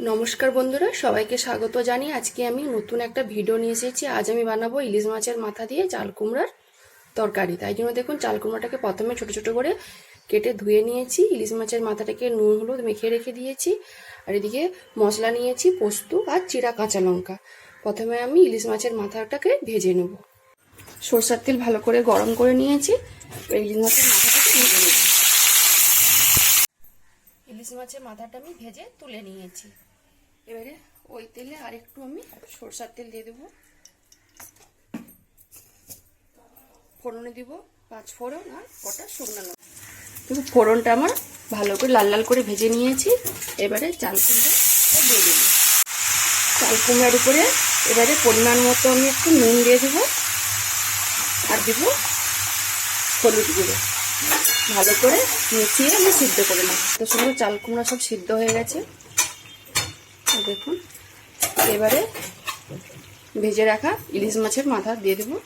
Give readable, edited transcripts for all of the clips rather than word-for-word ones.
নমস্কার বন্ধুরা, সবাইকে স্বাগত জানিয়ে আজকে আমি নতুন একটা ভিডিও নিয়ে এসেছি। আজ আমি বানাবো ইলিশ মাছের মাথা দিয়ে চাল কুমড়ার তরকারি। তাই জন্য দেখুন, চাল কুমড়াটাকে প্রথমে ছোট ছোট করে কেটে ধুয়ে নিয়েছি। ইলিশ মাছের মাথাটাকে নুন হলুদ মেখে রেখে দিয়েছি। আর এদিকে মশলা নিয়েছি পোস্ত আর চিরা কাঁচা লঙ্কা। প্রথমে আমি ইলিশ মাছের মাথাটাকে ভেজে নেব। সরষের তেল ভালো করে গরম করে নিয়েছি। ইলিশ মাছের মাথাটাকে ভেজে নেব। ইলিশ মাছের মাথাটা আমি ভেজে তুলে নিয়েছি। এবারে ওই তেলে আরেকটু আমি সরষের তেল দিয়ে দেবো। ফোড়নে দিব 5 ফোড়ন আর কটা শুকনো লঙ্কা। দেখুন, ফোড়নটা আমার ভালো করে লাল লাল করে ভেজে নিয়েছি। এবারে চাল কুমড়া দিয়ে দেবো। চাল কুমড়ার উপরে এবারে পরিমাণ মতো আমি একটু নুন দিয়ে দেবো আর দেবো হলুদ গুঁড়ো। ভালো করে মিশিয়ে আমি সিদ্ধ করে নেব। তো সুন্দর চাল কুমড়া সব সিদ্ধ হয়ে গেছে দেখুন। এবারে ভেজে রাখা ইলিশ মাছের মাথা দিয়ে দেবো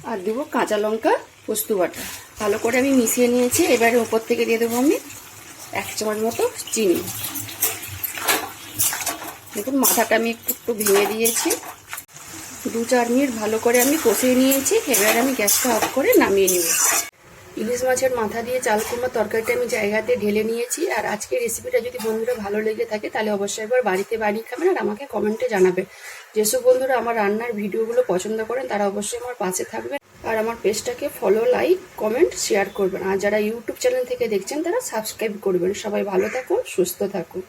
আর দেবো কাঁচা লঙ্কা পোস্ত বাটা। ভালো করে আমি মিশিয়ে নিয়েছি। এবারে উপর থেকে দিয়ে দেবো আমি 1 চামচ মতো চিনি। দেখুন, মাথাটা আমি একটু ভেঙে দিয়েছি। 2-4 মিনিট ভালো করে আমি কষিয়ে নিয়েছি। এবারে আমি গ্যাসটা অফ করে নামিয়ে নেব। ইলিশ মাছের মাথা দিয়ে চাল কুমড়া তরকারিটা আমি জায়গাতে ঢেলে নিয়েছি। আর আজকের রেসিপিটা যদি বন্ধুরা ভালো লেগে থাকে তাহলে অবশ্যই একবার বাড়িতে বানিয়ে খাবেন আর আমাকে কমেন্টে জানাবে। যেসব বন্ধুরা আমার রান্নার ভিডিওগুলো পছন্দ করেন তারা অবশ্যই আমার পাশে থাকবেন আর আমার পেজটাকে ফলো, লাইক, কমেন্ট, শেয়ার করবেন। আর যারা ইউটিউব চ্যানেল থেকে দেখছেন তারা সাবস্ক্রাইব করবেন। সবাই ভালো থাকুন, সুস্থ থাকুন।